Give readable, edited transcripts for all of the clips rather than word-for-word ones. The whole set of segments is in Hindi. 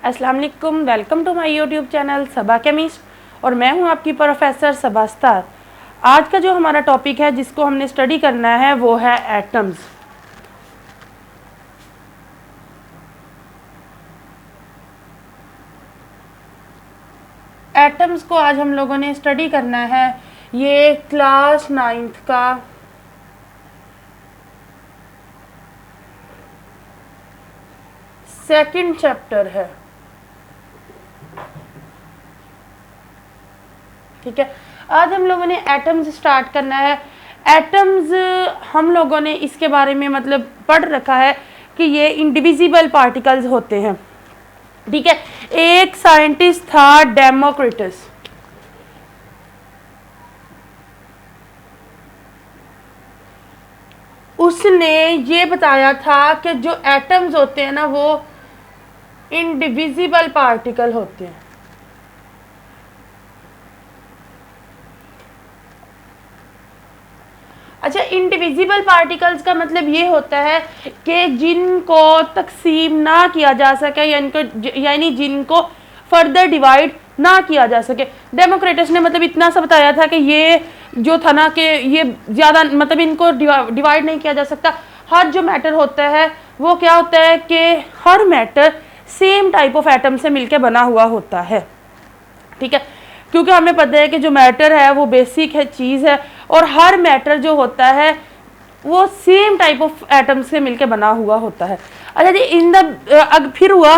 अस्सलाम वालेकुम, welcome to my YouTube channel Saba chemist और मैं हूं आपकी प्रोफेसर सबा स्टार। आज का जो हमारा टॉपिक है जिसको हमने स्टडी करना है वो है एटम्स। एटम्स को आज हम लोगों ने स्टडी करना है। ये क्लास 9th का सेकंड चैप्टर है। ठीक है, आज हम लोगों ने एटम्स स्टार्ट करना है। एटम्स हम लोगों ने इसके बारे में मतलब पढ़ रखा है कि ये इंडिविजिबल पार्टिकल्स होते हैं। ठीक है, एक साइंटिस्ट था डेमोक्रिटस। उसने ये बताया था कि जो एटम्स होते हैं ना वो इंडिविजिबल पार्टिकल होते हैं। अच्छा, इंडिविजिबल पार्टिकल्स का मतलब ये होता है कि जिनको तकसीम ना किया जा सके यानी जिनको फर्दर डिवाइड ना किया जा सके। डेमोक्रेटस ने मतलब इतना सा बताया था कि ये जो था ना कि ये ज़्यादा मतलब इनको डिवाइड नहीं किया जा सकता। हर जो मैटर होता है वो क्या होता है कि हर matter same type of atom से मिलके बना हुआ होता है। ठीक है, क्योंकि हमें पता है कि जो मैटर है वो बेसिक है चीज़ है और हर मैटर जो होता है वो सेम टाइप ऑफ एटम से मिलके बना हुआ होता है। अच्छा जी, अब फिर हुआ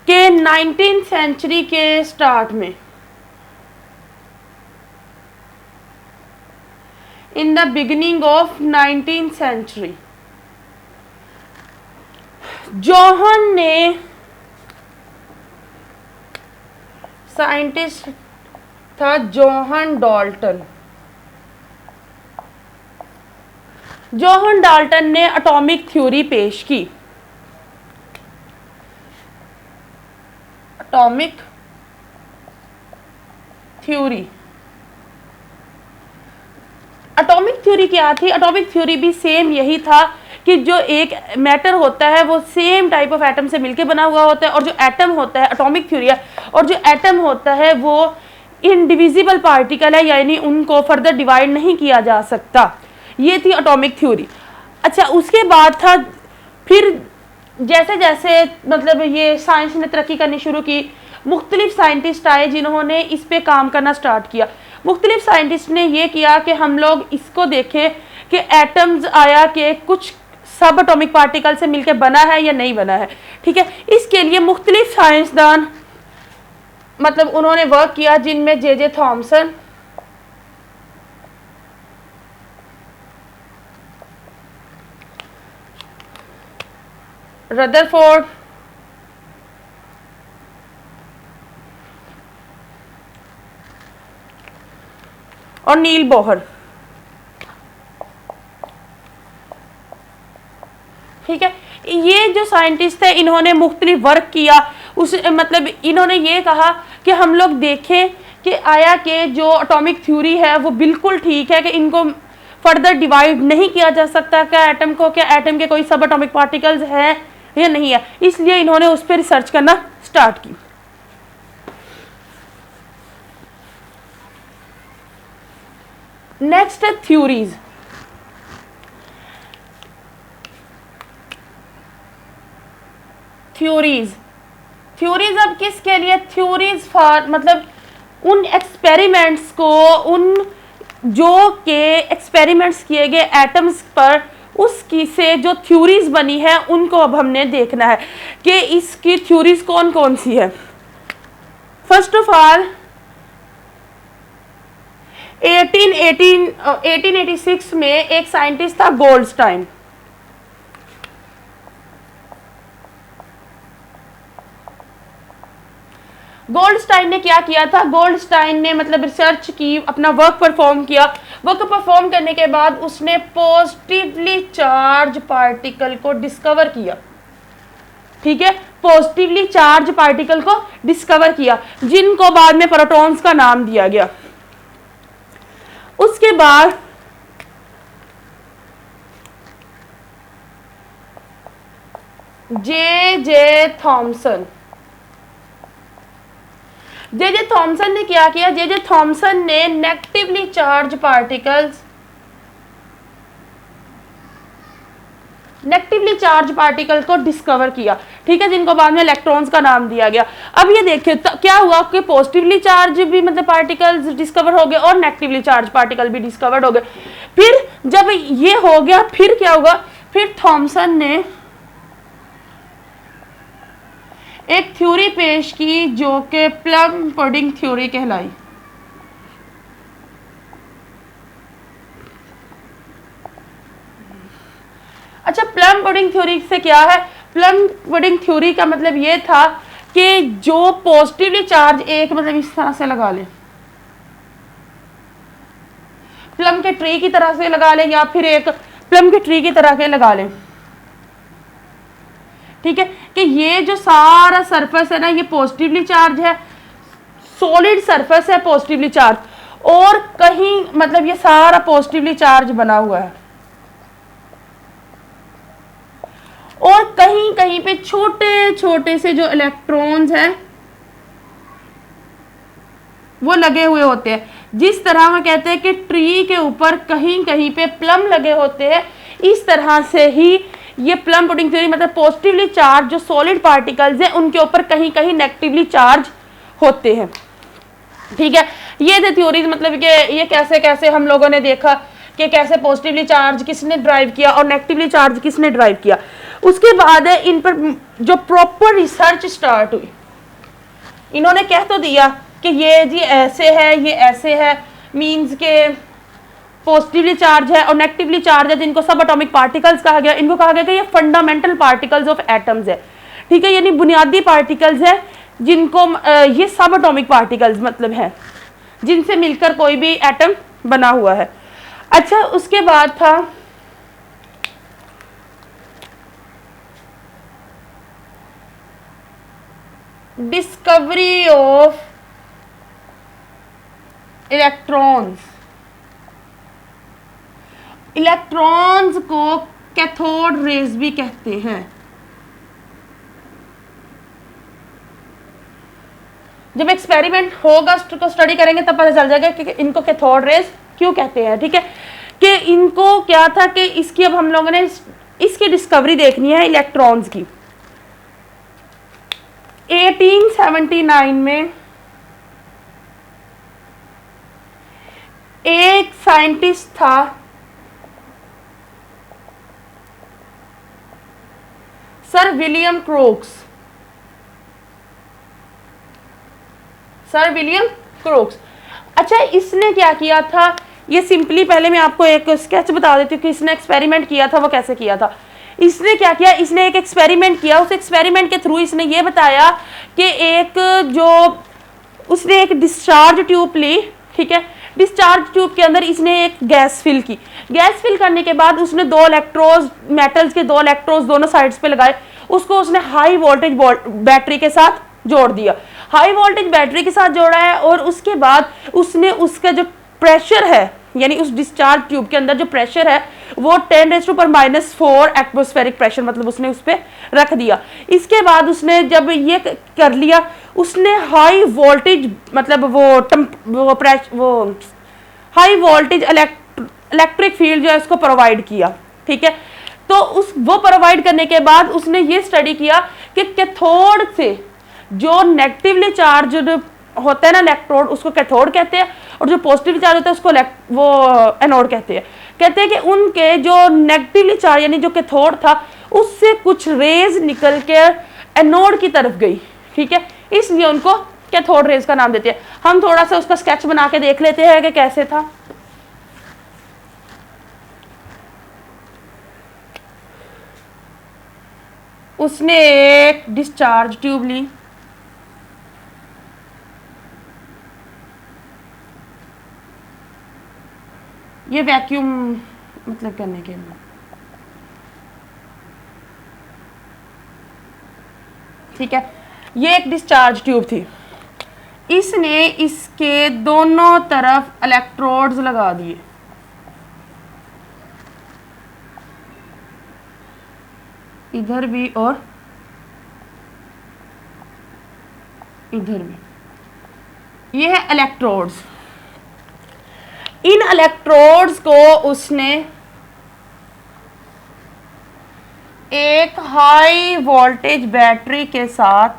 कि 19th सेंचुरी के स्टार्ट में in the beginning of 19th century John ने साइंटिस्ट था जोहन डाल्टन। जोहन डाल्टन ने एटॉमिक थ्योरी पेश की। एटॉमिक थ्योरी, एटॉमिक थ्योरी क्या थी? एटॉमिक थ्योरी भी सेम यही था कि जो एक मैटर होता है वो सेम टाइप ऑफ एटम से मिलके बना हुआ होता है और जो एटम होता है एटॉमिक थ्योरी है और जो एटम होता है वो इंडिविजिबल पार्टिकल है यानी उनको फर्दर डिवाइड नहीं किया जा सकता। ये थी एटॉमिक थ्योरी। अच्छा, उसके बाद था फिर जैसे जैसे मतलब ये साइंस ने तरक्की करनी शुरू की, मुख्तलिफ साइंटिस्ट आए जिन्होंने इस पे काम करना स्टार्ट किया। मुख्तलिफ साइंटिस्ट ने ये किया कि हम लोग इसको देखें कि एटम्स आया कि कुछ सब एटॉमिक पार्टिकल से मिलकर बना है या नहीं बना है। ठीक है, इसके लिए मुख्तलिफ साइंसदान मतलब उन्होंने वर्क किया जिनमें जे थॉमसन, रदरफोर्ड, और नील बोहर। ठीक है, ये जो साइंटिस्ट है इन्होंने मुख्तलिफ वर्क किया। उस मतलब इन्होंने ये कहा कि हम लोग देखें कि आया कि जो एटॉमिक थ्योरी है वो बिल्कुल ठीक है कि इनको फर्दर डिवाइड नहीं किया जा सकता क्या एटम को, क्या एटम के कोई सब एटॉमिक पार्टिकल्स हैं या नहीं है। इसलिए इन्होंने उस पर रिसर्च करना स्टार्ट की। नेक्स्ट है थ्योरीज। थ्योरीज अब किसके लिए? थ्योरीज फॉर मतलब उन एक्सपेरिमेंट्स को, उन जो के एक्सपेरिमेंट्स किए गए एटम्स पर उसकी से जो थ्योरीज बनी है उनको अब हमने देखना है कि इसकी थ्योरीज कौन कौन सी है। फर्स्ट ऑफ ऑल 1886 में एक साइंटिस्ट था गोल्डस्टाइन। गोल्डस्टाइन ने क्या किया था? गोल्डस्टाइन ने मतलब रिसर्च की, अपना वर्क परफॉर्म किया। वर्क परफॉर्म करने के बाद उसने पॉजिटिवली चार्ज पार्टिकल को डिस्कवर किया। ठीक है, पॉजिटिवली चार्ज पार्टिकल को डिस्कवर किया जिनको बाद में प्रोटॉन्स का नाम दिया गया। उसके बाद जे जे थॉमसन। जे जे थॉमसन ने क्या किया? जे जे थॉमसन ने नेगेटिवली चार्ज पार्टिकल को डिस्कवर किया, ठीक है, जिनको बाद में इलेक्ट्रॉन्स का नाम दिया गया। अब ये देखिए तो क्या हुआ कि पॉजिटिवली चार्ज भी मतलब पार्टिकल्स डिस्कवर हो गए और नेगेटिवली चार्ज पार्टिकल भी डिस्कवर्ड हो गए। फिर जब ये हो गया फिर क्या हुआ? फिर थॉमसन ने एक थ्योरी पेश की जो कि प्लम पुडिंग थ्योरी कहलाई। अच्छा, प्लम पुडिंग थ्योरी से क्या है? प्लम पुडिंग थ्योरी का मतलब ये था कि जो पॉजिटिवली चार्ज एक मतलब इस तरह से लगा ले, प्लम के ट्री की तरह से लगा ले या फिर एक प्लम के ट्री की तरह के लगा ले, ठीक है, कि ये जो सारा सरफेस है ना ये पॉजिटिवली चार्ज है, सॉलिड सरफेस है पॉजिटिवली चार्ज, और कहीं मतलब ये सारा पॉजिटिवली चार्ज बना हुआ है और कहीं कहीं पे छोटे छोटे से जो इलेक्ट्रॉन्स हैं वो लगे हुए होते हैं। जिस तरह हम कहते हैं कि ट्री के ऊपर कहीं कहीं पे प्लम लगे होते हैं, इस तरह से ही ये प्लम पुडिंग थ्योरी मतलब पॉजिटिवली चार्ज जो सॉलिड पार्टिकल्स हैं उनके ऊपर कहीं कहीं नेगेटिवली चार्ज होते हैं, ठीक है। ये थे थ्योरीज, मतलब कि ये कैसे कैसे हम लोगों ने देखा कि कैसे पॉजिटिवली चार्ज किसने ड्राइव किया और नेगेटिवली चार्ज किसने ड्राइव किया। उसके बाद इन पर जो प्रॉपर रिसर्च स्टार्ट हुई, इन्होंने कह तो दिया कि ये जी ऐसे है, ये ऐसे है, मींस के पॉजिटिवली चार्ज है और नेगेटिवली चार्ज है, जिनको सब एटॉमिक पार्टिकल्स कहा गया। इनको कहा गया कि ये फंडामेंटल पार्टिकल्स ऑफ एटम्स है, ठीक है, यानी बुनियादी पार्टिकल्स है जिनको ये सब एटॉमिक पार्टिकल्स मतलब है जिनसे मिलकर कोई भी एटम बना हुआ है। अच्छा, उसके बाद था डिस्कवरी ऑफ इलेक्ट्रॉन्स। इलेक्ट्रॉन्स को कैथोड रेज भी कहते हैं। जब एक्सपेरिमेंट होगा उसको स्टडी करेंगे तब पता चल जाएगा कि इनको कैथोड रेज क्यों कहते हैं, ठीक है, कि इनको क्या था कि इसकी अब हम लोगों ने इसकी डिस्कवरी देखनी है इलेक्ट्रॉन्स की। 1879 में एक साइंटिस्ट था सर विलियम क्रोक्स। सर विलियम क्रोक्स, अच्छा, इसने क्या किया था? ये सिंपली पहले मैं आपको एक स्केच बता देती हूँ कि इसने एक्सपेरिमेंट किया था वो कैसे किया था। इसने क्या किया? इसने एक एक्सपेरिमेंट किया, उस एक्सपेरिमेंट के थ्रू इसने ये बताया कि उसने एक डिस्चार्ज ट्यूब ली, ठीक है, डिस्चार्ज ट्यूब के अंदर इसने एक गैस फिल की। गैस फिल करने के बाद उसने दो इलेक्ट्रोड, मेटल्स के दो इलेक्ट्रोड दोनों साइड्स पे लगाए, उसको उसने हाई वोल्टेज बैटरी के साथ जोड़ दिया। हाई वोल्टेज बैटरी के साथ जोड़ा है और उसके बाद उसने उसका जो प्रेशर है, यानी उस डिस्चार्ज ट्यूब के अंदर जो प्रेशर है वो 10⁻⁴ एटमॉस्फेरिक प्रेशर मतलब उसने उस पर रख दिया। इसके बाद उसने जब ये कर लिया उसने हाई वोल्टेज मतलब वो हाई वोल्टेज इलेक्ट्रिक फील्ड जो है उसको प्रोवाइड किया, ठीक है। तो वो प्रोवाइड करने के बाद उसने ये स्टडी किया कि कैथोड से जो नेगेटिवली चार्ज होता है ना इलेक्ट्रोड, उसको कैथोड कहते हैं, और जो पॉजिटिवली चार्ज होता है उसको वो एनोड कहते हैं। कहते हैं कि उनके जो नेगेटिवली चार्ज यानी जो कैथोड था उससे कुछ रेज निकल के एनोड की तरफ गई, ठीक है, इसलिए उनको कैथोड रेज का नाम देते हैं। हम थोड़ा सा उसका स्केच बना के देख लेते हैं कि कैसे था। उसने एक डिस्चार्ज ट्यूब ली, ये वैक्यूम मतलब करने के लिए, ठीक है, ये एक डिस्चार्ज ट्यूब थी। इसने इसके दोनों तरफ इलेक्ट्रोड्स लगा दिए, इधर भी और इधर भी। ये है इलेक्ट्रोड्स। इन इलेक्ट्रोड्स को उसने एक हाई वोल्टेज बैटरी के साथ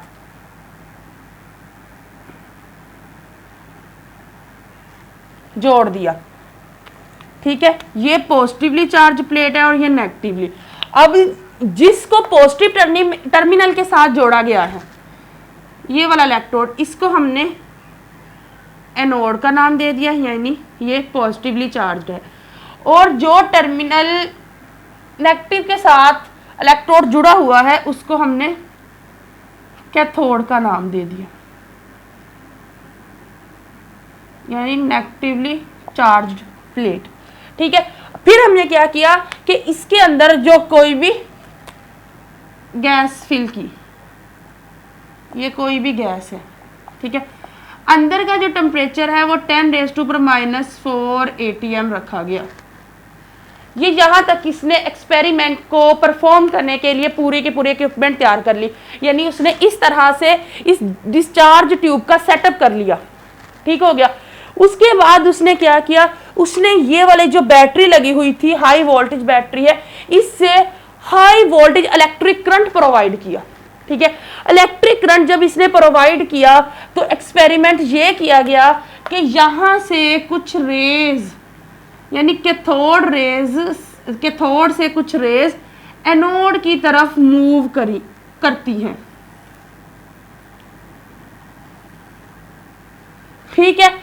जोड़ दिया। ठीक है, ये पॉजिटिवली चार्ज प्लेट है और ये नेगेटिवली। अब जिसको पॉजिटिव टर्मिनल के साथ जोड़ा गया है, ये वाला इलेक्ट्रोड, इसको हमने एनोड का नाम दे दिया, यानी ये पॉजिटिवली चार्ज है। और जो टर्मिनल नेगेटिव के साथ इलेक्ट्रोड जुड़ा हुआ है उसको हमने कैथोड का नाम दे दिया, यानी नेगेटिवली चार्ज्ड प्लेट। ठीक है, फिर हमने क्या किया कि इसके अंदर जो कोई भी गैस फिल की, ये कोई भी गैस है, ठीक है, अंदर का जो टेम्परेचर है वो 10⁻⁻⁴ ATM रखा गया। ये यहाँ तक इसने एक्सपेरिमेंट को परफॉर्म करने के लिए पूरे के पूरे इक्विपमेंट तैयार कर ली, यानी उसने इस तरह से इस डिस्चार्ज ट्यूब का सेटअप कर लिया। ठीक हो गया। उसके बाद उसने क्या किया, उसने ये वाले जो बैटरी लगी हुई थी, हाई वोल्टेज बैटरी है, इससे high voltage electric current provide किया। ठीक है, इलेक्ट्रिक करंट जब इसने प्रोवाइड किया तो एक्सपेरिमेंट ये किया गया कि यहाँ से कुछ रेज, यानी कैथोड से कुछ रेज एनोड की तरफ मूव करती हैं। ठीक है,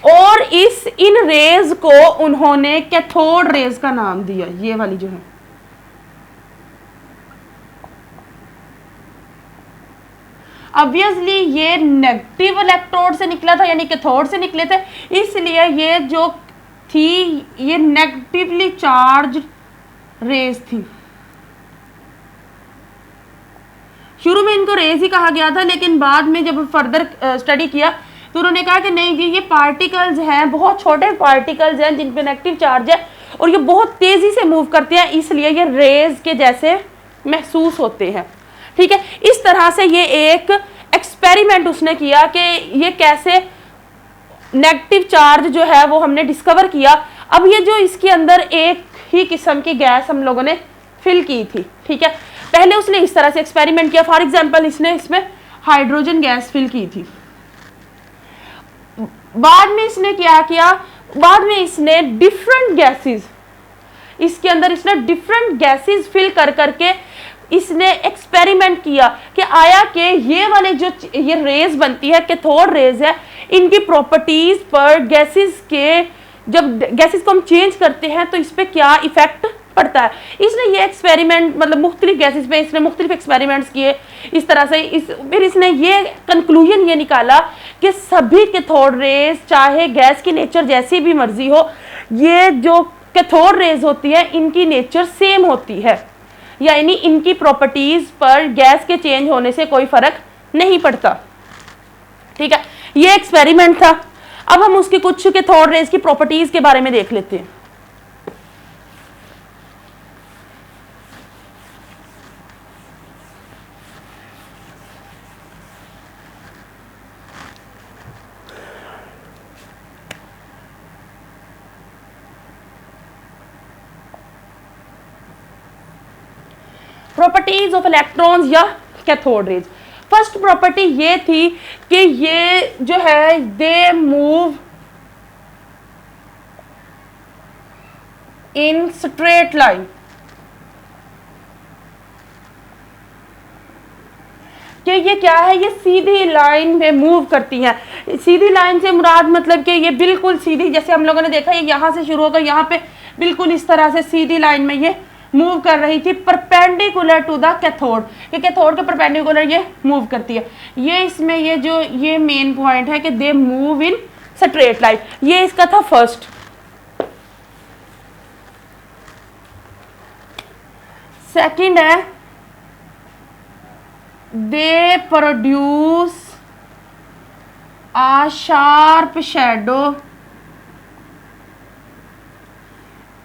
और इन रेज को उन्होंने कैथोड रेज का नाम दिया। ये वाली जो है, ऑब्वियसली ये नेगेटिव इलेक्ट्रोड से निकला था, यानी कैथोड से निकले थे, इसलिए ये जो थी ये नेगेटिवली चार्ज रेज थी। शुरू में इनको रेज ही कहा गया था, लेकिन बाद में जब फर्दर स्टडी किया तो उन्होंने कहा कि नहीं जी, ये पार्टिकल्स हैं, बहुत छोटे पार्टिकल्स हैं जिन पे नेगेटिव चार्ज है और ये बहुत तेजी से मूव करते हैं, इसलिए ये रेज के जैसे महसूस होते हैं। ठीक है, इस तरह से ये एक एक्सपेरिमेंट उसने किया कि ये कैसे नेगेटिव चार्ज जो है वो हमने डिस्कवर किया। अब ये जो इसके अंदर एक ही किस्म की गैस हम लोगों ने फिल की थी। ठीक है, पहले उसने इस तरह से एक्सपेरिमेंट किया, फॉर एग्जांपल इसने इसमें हाइड्रोजन गैस फिल की थी। बाद में इसने क्या किया, बाद में इसने डिफरेंट गैसेस, इसके अंदर इसने डिफरेंट गैसेस फिल कर करके इसने एक्सपेरिमेंट किया कि आया कि ये वाले जो ये रेज बनती है, कैथोड रेज है, इनकी प्रॉपर्टीज पर गैसेस के, जब गैसेस को हम चेंज करते हैं तो इस पे क्या इफेक्ट पड़ता है। इसने ये एक्सपेरिमेंट, मतलब मुख्तलिफ गैसेस पे इसने मुख्तलिफ एक्सपेरिमेंट्स किए इस तरह से। फिर इसने ये कंक्लूजन ये निकाला कि सभी कैथोड रेज, चाहे गैस की नेचर जैसी भी मर्जी हो, ये जो कैथोड रेज होती है इनकी नेचर सेम होती है, यानी इनकी प्रॉपर्टीज पर गैस के चेंज होने से कोई फर्क नहीं पड़ता। ठीक है, ये एक्सपेरिमेंट था। अब हम उसकी कुछ कैथोड रेज की प्रॉपर्टीज के बारे में देख लेते हैं। प्रॉपर्टीज ऑफ इलेक्ट्रॉन्स या कैथोड रेज। फर्स्ट प्रॉपर्टी ये थी कि ये जो है they move in straight line, कि ये क्या है, ये सीधी लाइन में मूव करती हैं। सीधी लाइन से मुराद मतलब कि ये बिल्कुल सीधी, जैसे हम लोगों ने देखा ये यहाँ से शुरू होकर यहाँ पे बिल्कुल इस तरह से सीधी लाइन में ये मूव कर रही थी, परपेंडिकुलर टू द कैथोड, कि कैथोड के परपेंडिकुलर ये मूव करती है। ये इसमें ये जो ये मेन पॉइंट है कि they move in straight line, ये इसका था फर्स्ट। सेकंड है they produce a sharp shadow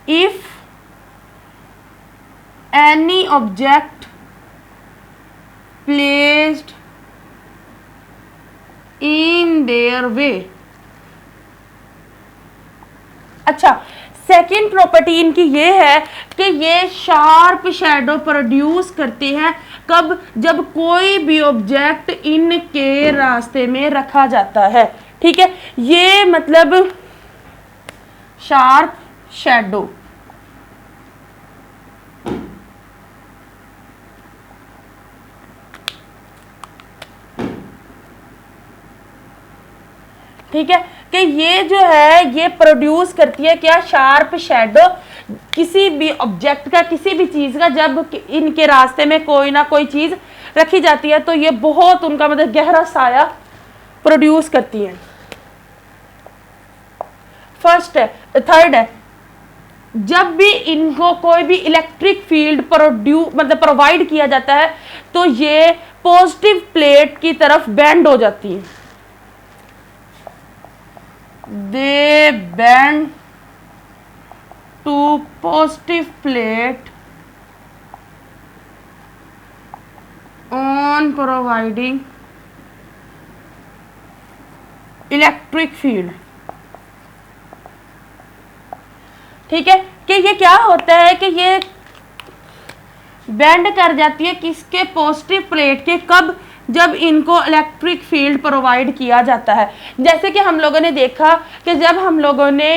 if any object placed in their way. अच्छा, सेकेंड प्रॉपर्टी इनकी ये है कि ये शार्प शैडो प्रोड्यूस करते हैं कब, जब कोई भी ऑब्जेक्ट इनके रास्ते में रखा जाता है। ठीक है, ये मतलब शार्प शैडो। ठीक है, कि ये जो है ये प्रोड्यूस करती है क्या, शार्प शैडो किसी भी ऑब्जेक्ट का, किसी भी चीज का, जब इनके रास्ते में कोई ना कोई चीज रखी जाती है तो ये बहुत उनका मतलब गहरा साया प्रोड्यूस करती है। फर्स्ट है, थर्ड है, जब भी इनको कोई भी इलेक्ट्रिक फील्ड प्रोवाइड किया जाता है तो ये पॉजिटिव प्लेट की तरफ बेंड हो जाती है। They bend to positive plate on providing electric field. ठीक है, कि ये क्या होता है कि ये बेंड कर जाती है किसके, पॉजिटिव प्लेट के, कब, जब इनको इलेक्ट्रिक फील्ड प्रोवाइड किया जाता है। जैसे कि हम लोगों ने देखा कि जब हम लोगों ने,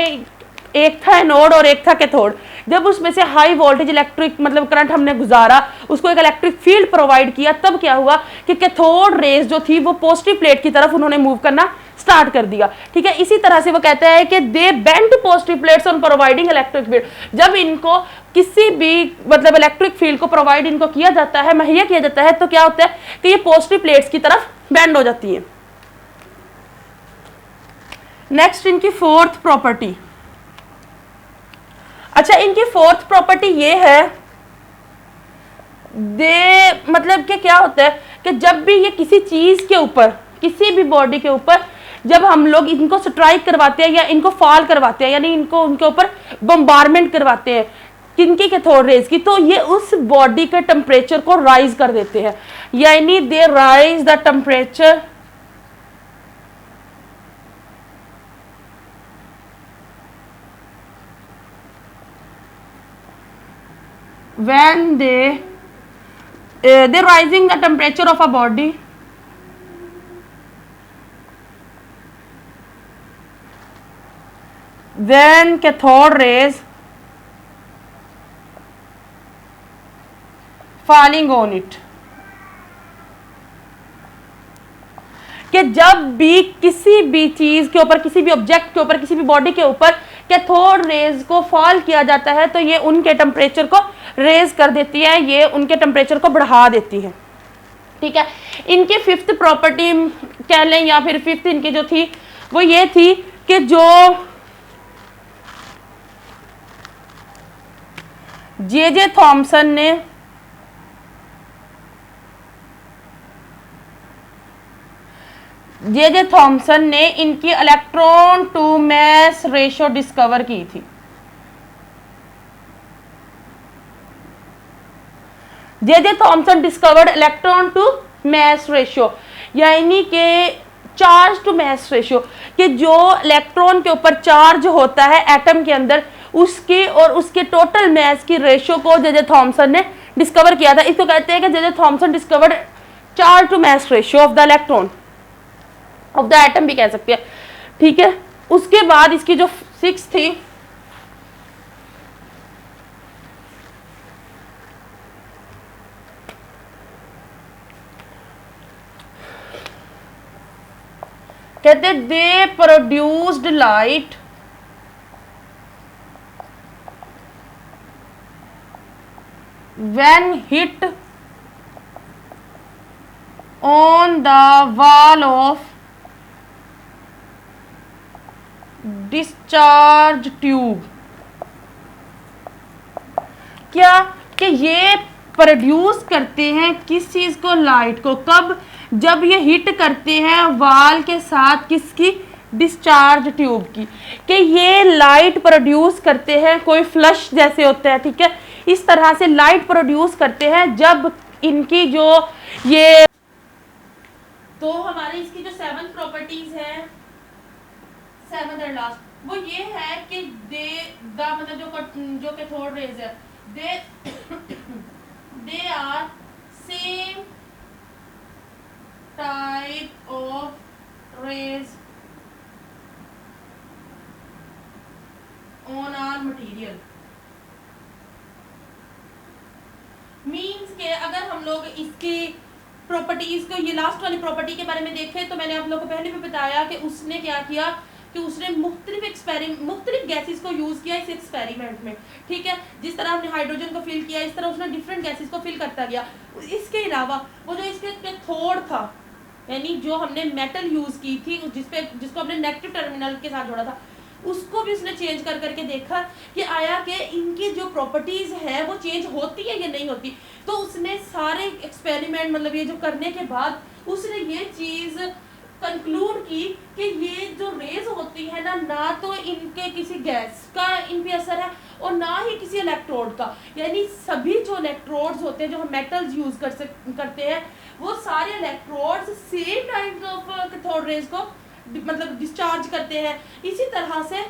एक था एनोड और एक था कैथोड, जब उसमें से हाई वोल्टेज इलेक्ट्रिक मतलब करंट हमने गुजारा, उसको एक इलेक्ट्रिक फील्ड प्रोवाइड किया, तब क्या हुआ कि कैथोड रेज जो थी वो पॉजिटिव प्लेट की तरफ उन्होंने मूव करना स्टार्ट कर दिया। ठीक है, इसी तरह से वो कहता है कि they bend to positive plates on providing electric field. जब इनको किसी भी मतलब इलेक्ट्रिक फील्ड को प्रोवाइड इनको किया जाता है, मुहैया किया जाता है, तो क्या होता है कि ये पॉजिटिव प्लेट्स की तरफ बेंड हो जाती है। नेक्स्ट इनकी फोर्थ प्रॉपर्टी। अच्छा, इनकी फोर्थ प्रॉपर्टी ये है, दे मतलब कि क्या होता है कि जब भी ये किसी चीज के ऊपर, किसी भी बॉडी के ऊपर जब हम लोग इनको स्ट्राइक करवाते हैं या इनको फॉल करवाते हैं, यानी इनको उनके ऊपर बम्बारमेंट करवाते हैं किनकी, कैथोड रेज की, तो ये उस बॉडी के टेम्परेचर को राइज कर देते हैं, यानी they rise the temperature when they're rising the temperature of a body when cathode rays falling on it। कि जब भी किसी भी चीज के ऊपर, किसी भी ऑब्जेक्ट के ऊपर, किसी भी बॉडी के ऊपर कैथोड रेज को फॉल किया जाता है तो ये उनके टेम्परेचर को रेज कर देती है, ये उनके टेम्परेचर को बढ़ा देती है। ठीक है, इनकी फिफ्थ प्रॉपर्टी कह लें या फिर फिफ्थ इनकी जो थी वो ये थी कि जो जे थॉमसन ने जे थॉमसन ने इनकी electron to mass ratio discover की थी। J Thomson discovered electron to mass ratio, यानी कि चार्ज टू मैस रेशियो, कि जो इलेक्ट्रॉन के ऊपर चार्ज होता है एटम के अंदर, उसके और उसके टोटल मैस की रेशियो को जे थॉमसन ने डिस्कवर किया था। इसको कहते हैं कि J Thomson discovered charge to mass ratio of the electron, of the atom भी कह सकते हैं। ठीक है, उसके बाद इसकी जो सिक्स थी, कहते दे produced light when hit on the wall of discharge tube. क्या कि ये प्रोड्यूस करते हैं किस चीज को, लाइट को, कब, जब ये हिट करते हैं वाल के साथ किसकी, डिस्चार्ज ट्यूब की, कि ये लाइट प्रोड्यूस करते हैं, कोई फ्लश जैसे होता है। ठीक है, इस तरह से लाइट प्रोड्यूस करते हैं जब इनकी जो ये, तो हमारे हमारे इसकी जो 7 प्रॉपर्टीज है, 7th एंड लास्ट, वो ये है कि दे द मतलब जो कैथोड रेज है, they are same type of rays on our material. Means के अगर हम लोग इसकी प्रॉपर्टीज को, ये लास्ट वाली प्रॉपर्टी के बारे में देखें तो मैंने आप लोगों को पहले भी बताया कि उसने क्या किया कि उसने मुख्तलिफ गैसेस को यूज किया इस एक्सपेरिमेंट में, ठीक है। जिस तरह हमने हाइड्रोजन को फिल किया, इस तरह उसने डिफरेंट गैसेस को फिल करता गया। इसके अलावा वो जो इसके कैथोड था, यानी जो हमने मेटल यूज की थी जिसको हमने नेगेटिव टर्मिनल के साथ जोड़ा था, उसको भी उसने चेंज कर करके देखा कि आया कि इनकी जो प्रॉपर्टीज है वो चेंज होती है या नहीं होती। तो उसने सारे एक्सपेरिमेंट मतलब ये जो करने के बाद उसने ये चीज कंक्लूड की कि ये जो रेज होती है ना तो इनके किसी गैस का इन पे असर है और ना ही किसी इलेक्ट्रोड का। यानी सभी जो इलेक्ट्रोड्स होते हैं जो हम मेटल्स यूज करते हैं, वो सारे electrodes same type of cathode rays को मतलब डिस्चार्ज करते हैं, इसी तरह से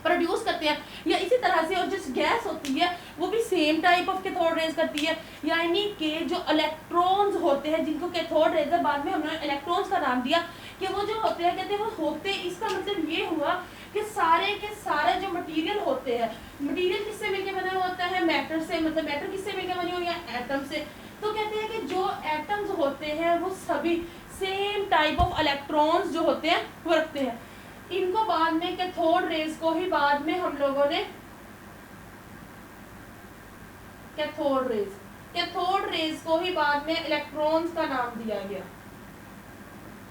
प्रोड्यूस करते हैं, या इसी तरह से और जो गैस होती है वो भी same type of cathode rays करती है। यानी कि जो इलेक्ट्रॉन्स होते हैं जिनको कैथोड रेज, बाद में हमने इलेक्ट्रॉन्स का नाम दिया कि वो जो होते हैं, कहते हैं वो होते, इसका मतलब ये हुआ कि सारे के सारे जो मटेरियल होते हैं, मटेरियल किससे मिलकर बना होता है, मैटर से, मतलब मैटर किससे मिलकर बनी हुई है, एटम से। तो कहते हैं कि जो एटम्स होते हैं वो सभी सेम टाइप ऑफ इलेक्ट्रॉन्स जो होते हैं वो रखते हैं। इनको बाद में कैथोड रेज को ही बाद में हम लोगों ने कैथोड रेज को ही बाद में इलेक्ट्रॉन्स का नाम दिया गया,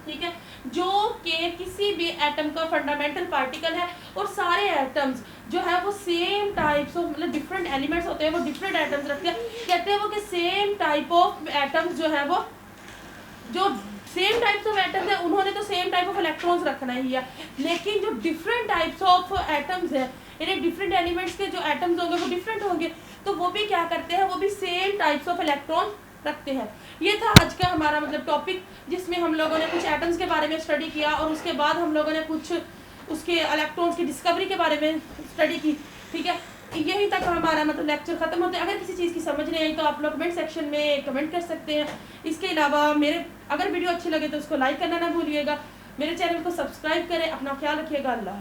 ठीक है, जो कि किसी भी एटम का फंडामेंटल पार्टिकल है। और सारे एटम्स जो है वो सेम टाइप्स ऑफ मतलब डिफरेंट एलिमेंट्स होते हैं, वो डिफरेंट एटम्स रखते हैं। कहते हैं वो कि सेम टाइप ऑफ एटम्स जो है वो जो सेम टाइप्स ऑफ एटम्स है उन्होंने तो सेम टाइप ऑफ इलेक्ट्रॉन्स रखना ही है, लेकिन जो डिफरेंट टाइप्स ऑफ एटम्स है, यानी डिफरेंट एलिमेंट्स के जो एटम्स होंगे वो डिफरेंट होंगे, तो वो भी क्या करते हैं, वो भी सेम टाइप्स ऑफ इलेक्ट्रॉन रखते हैं। ये था आज का हमारा मतलब टॉपिक, जिसमें हम लोगों ने कुछ एटम्स के बारे में स्टडी किया और उसके बाद हम लोगों ने कुछ उसके इलेक्ट्रॉन्स की डिस्कवरी के बारे में स्टडी की, ठीक है। यही तक हमारा मतलब लेक्चर खत्म होता है। अगर किसी चीज़ की समझ नहीं आई तो आप लोग कमेंट सेक्शन में कमेंट कर सकते हैं। इसके अलावा मेरे अगर वीडियो अच्छी लगे तो उसको लाइक करना ना भूलिएगा, मेरे चैनल को सब्सक्राइब करें। अपना ख्याल रखिएगा। अल्लाह।